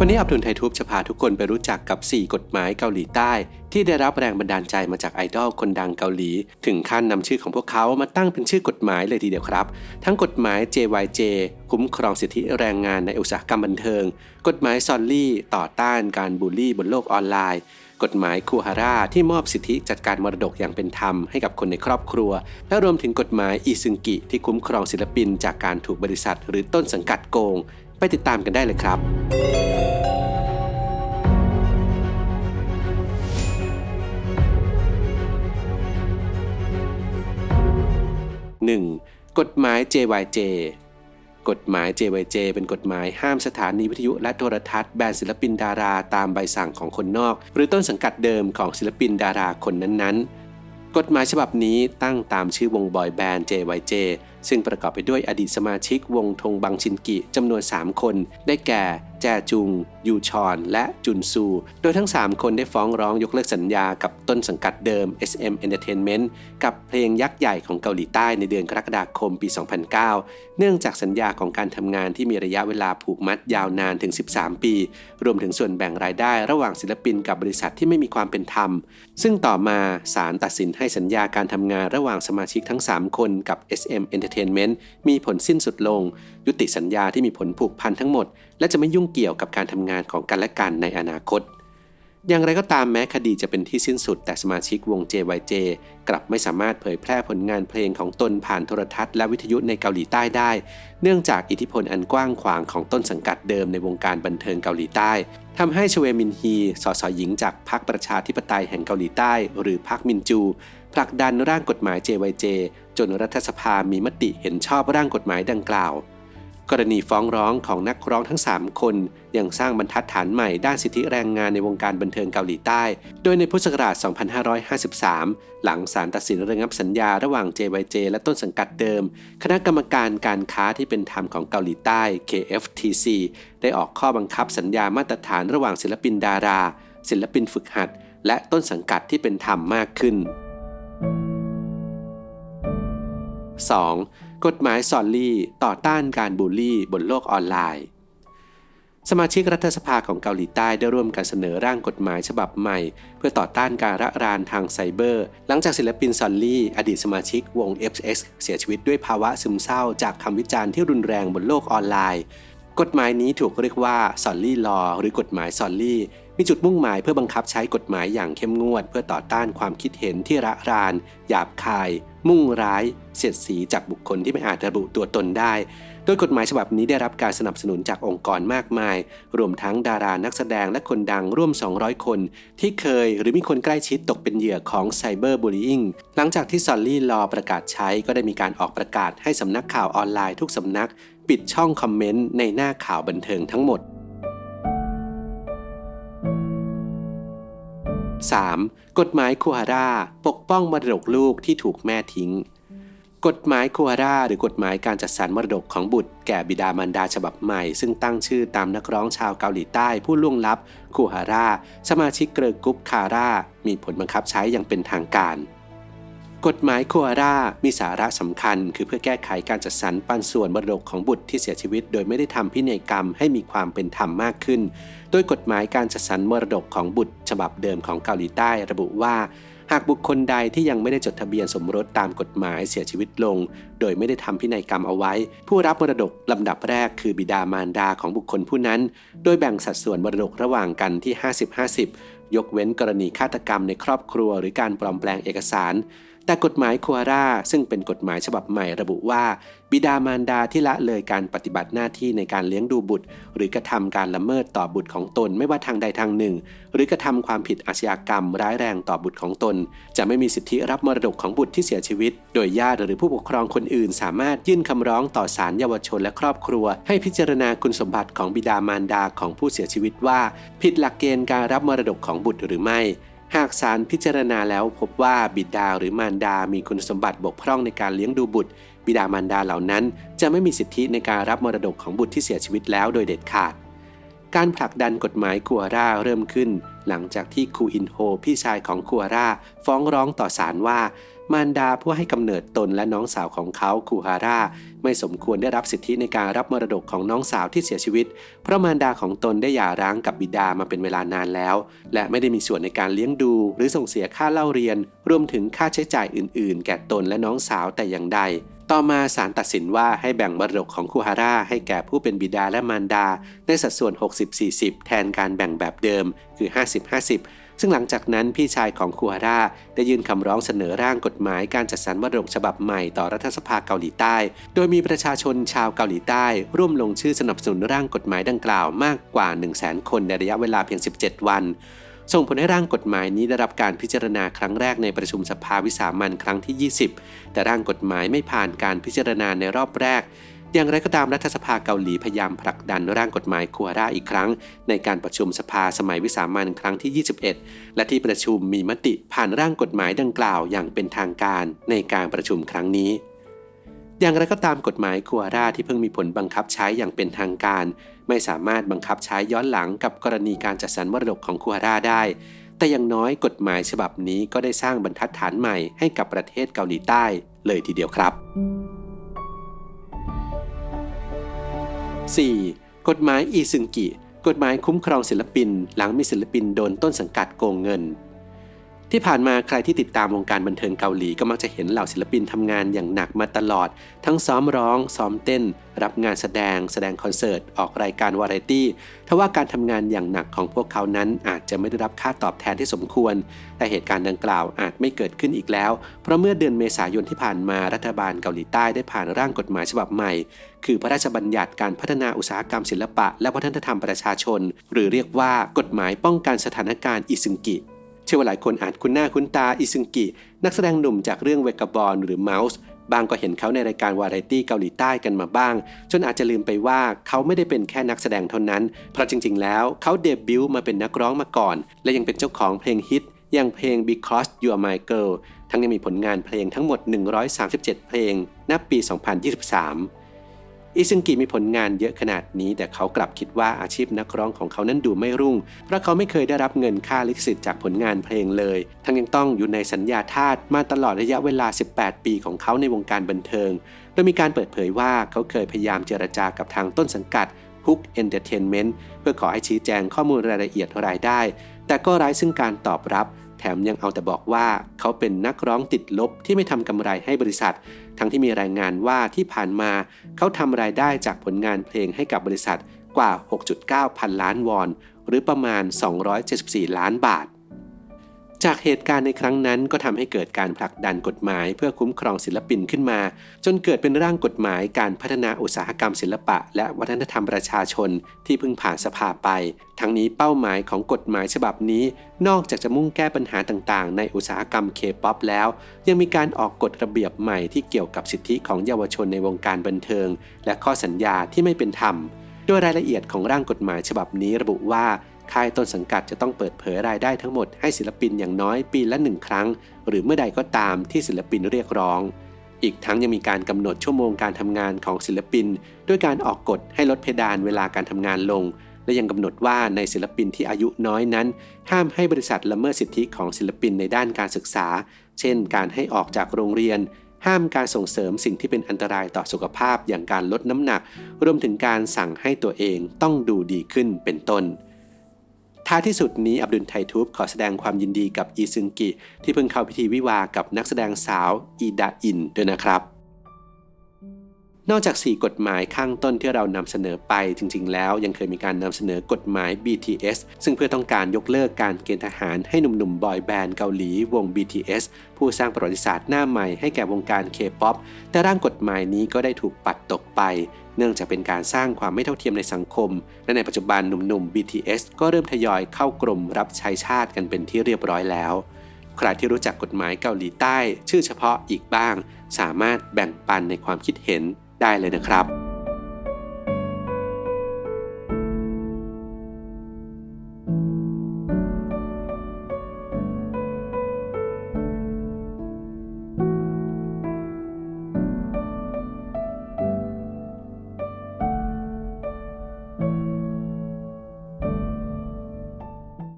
วันนี้อับดุลไททูบจะพาทุกคนไปรู้จักกับ4กฎหมายเกาหลีใต้ที่ได้รับแรงบันดาลใจมาจากไอดอลคนดังเกาหลีถึงขั้นนำชื่อของพวกเขามาตั้งเป็นชื่อกฎหมายเลยทีเดียวครับทั้งกฎหมาย JYJ คุ้มครองสิทธิแรงงานในอุตสาหกรรมบันเทิงกฎหมายซอลลี่ต่อต้านการบูลลี่บนโลกออนไลน์กฎหมายคูฮาร่าที่มอบสิทธิจัดการมรดกอย่างเป็นธรรมให้กับคนในครอบครัวและรวมถึงกฎหมายอีซึงกิที่คุ้มครองศิลปินจากการถูกบริษัทหรือต้นสังกัดโกงไปติดตามกันได้เลยครับ1. กฎหมาย JYJ กฎหมาย JYJ เป็นกฎหมายห้ามสถานีวิทยุและโทรทัศน์แบนศิลปินดาราตามใบสั่งของคนนอกหรือต้นสังกัดเดิมของศิลปินดาราคนนั้นๆกฎหมายฉบับนี้ตั้งตามชื่อวงบอยแบนด์ JYJ ซึ่งประกอบไปด้วยอดีตสมาชิกวงทงบังชินกิจำนวน3คนได้แก่แจจุงยูชอนและจุนซูโดยทั้ง3คนได้ฟ้องร้องยกเลิกสัญญากับต้นสังกัดเดิม SM Entertainment กับเพลงยักษ์ใหญ่ของเกาหลีใต้ในเดือนกรกฎาคมปี 2009 เนื่องจากสัญญาของการทำงานที่มีระยะเวลาผูกมัดยาวนานถึง13 ปีรวมถึงส่วนแบ่งรายได้ระหว่างศิลปินกับบริษัทที่ไม่มีความเป็นธรรมซึ่งต่อมาศาลตัดสินให้สัญญาการทำงานระหว่างสมาชิกทั้ง3คนกับ SM Entertainment มีผลสิ้นสุดลงยุติสัญญาที่มีผลผูกพันทั้งหมดและจะไม่ยุ่งเกี่ยวกับการทำงานของกันและกันในอนาคตอย่างไรก็ตามแม้คดีจะเป็นที่สิ้นสุดแต่สมาชิกวง JYJ กลับไม่สามารถเผยแพร่ผลงานเพลงของตนผ่านโทรทัศน์และวิทยุในเกาหลีใต้ได้เนื่องจากอิทธิพลอันกว้างขวางของต้นสังกัดเดิมในวงการบันเทิงเกาหลีใต้ทำให้ชเวมินฮีสสหญิงจากพรรคประชาธิปไตยแห่งเกาหลีใต้หรือพรรคมินจูผลักดันร่างกฎหมาย JYJ จนรัฐสภามีมติเห็นชอบร่างกฎหมายดังกล่าวกรณีฟ้องร้องของนักร้องทั้ง3คนยังสร้างบรรทัดฐานใหม่ด้านสิทธิแรงงานในวงการบันเทิงเกาหลีใต้โดยในพุทธศักราช 2553 หลังศาลตัดสินระงับสัญญาระหว่าง JYJ และต้นสังกัดเดิมคณะกรรมการการค้าที่เป็นธรรมของเกาหลีใต้ KFTC ได้ออกข้อบังคับสัญญามาตรฐานระหว่างศิลปินดาราศิลปินฝึกหัดและต้นสังกัดที่เป็นธรรมมากขึ้น 2. กฎหมายซอลลี่ต่อต้านการบูลลี่บนโลกออนไลน์สมาชิกรัฐสภาของเกาหลีใต้ได้ร่วมกันเสนอร่างกฎหมายฉบับใหม่เพื่อต่อต้านการระรานทางไซเบอร์หลังจากศิลปินซอลลี่อดีตสมาชิกวง FX เสียชีวิตด้วยภาวะซึมเศร้าจากคำวิจารณ์ที่รุนแรงบนโลกออนไลน์กฎหมายนี้ถูกเรียกว่าซอลลี่ลอหรือกฎหมายซอลลี่มีจุดมุ่งหมายเพื่อบังคับใช้กฎหมายอย่างเข้มงวดเพื่อต่อต้านความคิดเห็นที่ระรานหยาบคายมุ่งร้ายเสียดสีจากบุคคลที่ไม่อาจระบุตัวตนได้โดยกฎหมายฉบับนี้ได้รับการสนับสนุนจากองค์กรมากมายรวมทั้งดารานักแสดงและคนดังร่วม200คนที่เคยหรือมีคนใกล้ชิดตกเป็นเหยื่อของไซเบอร์บูลลี่หลังจากที่ซอลลี่ลอประกาศใช้ก็ได้มีการออกประกาศให้สำนักข่าวออนไลน์ทุกสำนักปิดช่องคอมเมนต์ในหน้าข่าวบันเทิงทั้งหมด 3. กฎหมายคูฮาร่าปกป้องมรดกลูกที่ถูกแม่ทิ้งกฎหมายคูฮาร่าหรือกฎหมายการจัดสรรมรดกของบุตรแก่บิดามารดาฉบับใหม่ซึ่งตั้งชื่อตามนักร้องชาวเกาหลีใต้ผู้ล่วงลับคูฮาร่าสมาชิกเกิร์ลกรุ๊ปคาร่ามีผลบังคับใช้อย่างเป็นทางการกฎหมายคูฮาร่ามีสาระสำคัญคือเพื่อแก้ไขการจัดสรรปันส่วนมรดกของบุตรที่เสียชีวิตโดยไม่ได้ทำพินัยกรรมให้มีความเป็นธรรมมากขึ้นโดยกฎหมายการจัดสรรมรดกของบุตรฉบับเดิมของเกาหลีใต้ระบุว่าหากบุคคลใดที่ยังไม่ได้จดทะเบียนสมรสตามกฎหมายเสียชีวิตลงโดยไม่ได้ทำพินัยกรรมเอาไว้ผู้รับมรดกลำดับแรกคือบิดามารดาของบุคคลผู้นั้นโดยแบ่งสัดส่วนมรดกระหว่างกันที่ 50-50 ยกเว้นกรณีฆาตกรรมในครอบครัวหรือการปลอมแปลงเอกสารแต่กฎหมายคูฮาร่าซึ่งเป็นกฎหมายฉบับใหม่ระบุว่าบิดามารดาที่ละเลยการปฏิบัติหน้าที่ในการเลี้ยงดูบุตรหรือกระทำการละเมิดต่อบุตรของตนไม่ว่าทางใดทางหนึ่งหรือกระทำความผิดอาชญากรรมร้ายแรงต่อบุตรของตนจะไม่มีสิทธิรับมรดกของบุตรที่เสียชีวิตโดยญาติหรือผู้ปกครองคนอื่นสามารถยื่นคำร้องต่อศาลเยาวชนและครอบครัวให้พิจารณาคุณสมบัติของบิดามารดาของผู้เสียชีวิตว่าผิดหลักเกณฑ์การรับมรดกของบุตรหรือไม่หากศาลพิจารณาแล้วพบว่าบิดาหรือมารดามีคุณสมบัติบกพร่องในการเลี้ยงดูบุตรบิดามารดาเหล่านั้นจะไม่มีสิทธิในการรับมรดกของบุตรที่เสียชีวิตแล้วโดยเด็ดขาดการผลักดันกฎหมายคูฮาร่าเริ่มขึ้น หลังจากที่คูอินโฮพี่ชายของคูฮาร่าฟ้องร้องต่อศาลว่ามารดาผู้ให้กำเนิดตนและน้องสาวของเขาคูฮาร่าไม่สมควรได้รับสิทธิในการรับมรดกของน้องสาวที่เสียชีวิตเพราะมารดาของตนได้หย่าร้างกับบิดามาเป็นเวลานานแล้วและไม่ได้มีส่วนในการเลี้ยงดูหรือส่งเสียค่าเล่าเรียนรวมถึงค่าใช้จ่ายอื่นๆแก่ตนและน้องสาวแต่อย่างใดต่อมาศาลตัดสินว่าให้แบ่งมรดกของคูฮาร่าให้แก่ผู้เป็นบิดาและมารดาในสัดส่วน 60-40 แทนการแบ่งแบบเดิมคือ 50-50 ซึ่งหลังจากนั้นพี่ชายของคูฮาร่าได้ยื่นคำร้องเสนอร่างกฎหมายการจัดสรรมรดกฉบับใหม่ต่อรัฐสภาเกาหลีใต้โดยมีประชาชนชาวเกาหลีใต้ร่วมลงชื่อสนับสนุนร่างกฎหมายดังกล่าวมากกว่า 100,000 คนในระยะเวลาเพียง 17 วันส่งผลให้ร่างกฎหมายนี้ได้รับการพิจารณาครั้งแรกในประชุมสภาวิสามัญครั้งที่ 20 แต่ร่างกฎหมายไม่ผ่านการพิจารณาในรอบแรกอย่างไรก็ตามรัฐสภาเกาหลีพยายามผลักดันร่างกฎหมายคูฮาร่าอีกครั้งในการประชุมสภาสมัยวิสามัญครั้งที่ 21 และที่ประชุมมีมติผ่านร่างกฎหมายดังกล่าวอย่างเป็นทางการในการประชุมครั้งนี้อย่างไรก็ตามกฎหมายคูฮาร่าที่เพิ่งมีผลบังคับใช้อย่างเป็นทางการไม่สามารถบังคับใช้ย้อนหลังกับกรณีการจัดสรรมรดกของคูฮาร่าได้แต่อย่างน้อยกฎหมายฉบับนี้ก็ได้สร้างบรรทัดฐานใหม่ให้กับประเทศเกาหลีใต้เลยทีเดียวครับ 4. กฎหมายอีซึงกิกฎหมายคุ้มครองศิลปินหลังมีศิลปินโดนต้นสังกัดโกงเงินที่ผ่านมาใครที่ติดตามวงการบันเทิงเกาหลีก็มักจะเห็นเหล่าศิลปินทำงานอย่างหนักมาตลอดทั้งซ้อมร้องซ้อมเต้นรับงานแสดงคอนเสิร์ตออกรายการวาไรตี้ทว่าการทำงานอย่างหนักของพวกเขานั้นอาจจะไม่ได้รับค่าตอบแทนที่สมควรแต่เหตุการณ์ดังกล่าวอาจไม่เกิดขึ้นอีกแล้วเพราะเมื่อเดือนเมษายนที่ผ่านมารัฐบาลเกาหลีใต้ได้ผ่านร่างกฎหมายฉบับใหม่คือพระราชบัญญัติการพัฒนาอุตสาหกรรมศิลปะและวัฒนธรรมประชาชนหรือเรียกว่ากฎหมายป้องกันสถานการณ์อิซึงกิเชื่อว่าหลายคนอาจคุ้นหน้าคุ้นตาอิซึงกินักแสดงหนุ่มจากเรื่องเวกาบอลหรือเมาส์บางก็เห็นเขาในรายการวาไรตี้เกาหลีใต้กันมาบ้างจนอาจจะลืมไปว่าเขาไม่ได้เป็นแค่นักแสดงเท่านั้นเพราะจริงๆแล้วเขาเดบิวต์มาเป็นนักร้องมาก่อนและยังเป็นเจ้าของเพลงฮิตอย่างเพลง Because You're My Girl ทั้งยังมีผลงานเพลงทั้งหมด137เพลงนับปี 2023อิซึงกิมีผลงานเยอะขนาดนี้แต่เขากลับคิดว่าอาชีพนักร้องของเขานั้นดูไม่รุ่งเพราะเขาไม่เคยได้รับเงินค่าลิขสิทธิ์จากผลงานเพลงเลยทั้งยังต้องอยู่ในสัญญาทาสมาตลอดระยะเวลา18ปีของเขาในวงการบันเทิงโดยมีการเปิดเผยว่าเขาเคยพยายามเจรจากับทางต้นสังกัด Hook Entertainment เพื่อขอให้ชี้แจงข้อมูลรายละเอียดรายได้แต่ก็ไร้ซึ่งการตอบรับแถมยังเอาแต่บอกว่าเขาเป็นนักร้องติดลบที่ไม่ทำกำไรให้บริษัททั้งที่มีรายงานว่าที่ผ่านมาเขาทำรายได้จากผลงานเพลงให้กับบริษัทกว่า 6.9 พันล้านวอนหรือประมาณ274ล้านบาทจากเหตุการณ์ในครั้งนั้นก็ทำให้เกิดการผลักดันกฎหมายเพื่อคุ้มครองศิลปินขึ้นมาจนเกิดเป็นร่างกฎหมายการพัฒนาอุตสาหกรรมศิลปะและวัฒนธรรมประชาชนที่เพิ่งผ่านสภาไปทั้งนี้เป้าหมายของกฎหมายฉบับนี้นอกจากจะมุ่งแก้ปัญหาต่างๆในอุตสาหกรรม K-POP แล้วยังมีการออกกฎระเบียบใหม่ที่เกี่ยวกับสิทธิของเยาวชนในวงการบันเทิงและข้อสัญญาที่ไม่เป็นธรรมโดยรายละเอียดของร่างกฎหมายฉบับนี้ระบุว่าค่ายต้นสังกัดจะต้องเปิดเผยรายได้ทั้งหมดให้ศิลปินอย่างน้อยปีละ1ครั้งหรือเมื่อใดก็ตามที่ศิลปินเรียกร้องอีกทั้งยังมีการกำหนดชั่วโมงการทำงานของศิลปินด้วยการออกกฎให้ลดเพดานเวลาการทำงานลงและยังกำหนดว่าในศิลปินที่อายุน้อยนั้นห้ามให้บริษัทละเมิดสิทธิของศิลปินในด้านการศึกษาเช่นการให้ออกจากโรงเรียนห้ามการส่งเสริมสิ่งที่เป็นอันตรายต่อสุขภาพอย่างการลดน้ำหนักรวมถึงการสั่งให้ตัวเองต้องดูดีขึ้นเป็นต้นท้ายที่สุดนี้อับดุลไททูบขอแสดงความยินดีกับอีซึงกิที่เพิ่งเข้าพิธีวิวาห์กับนักแสดงสาวอีดาอินด้วยนะครับนอกจาก4กฎหมายข้างต้นที่เรานำเสนอไปจริงๆแล้วยังเคยมีการนำเสนอกฎหมาย BTS ซึ่งเพื่อต้องการยกเลิกการเกณฑ์ทหารให้หนุ่มๆบอยแบนด์เกาหลีวง BTS ผู้สร้างประวัติศาสตร์หน้าใหม่ให้แก่วงการ K-POP แต่ร่างกฎหมายนี้ก็ได้ถูกปัดตกไปเนื่องจากเป็นการสร้างความไม่เท่าเทียมในสังคมและในปัจจุบันหนุ่มๆ BTS ก็เริ่มทยอยเข้ากรมรับใช้ชาติกันเป็นที่เรียบร้อยแล้วใครที่รู้จักกฎหมายเกาหลีใต้ชื่อเฉพาะอีกบ้างสามารถแบ่งปันในความคิดเห็นได้เลยนะครับ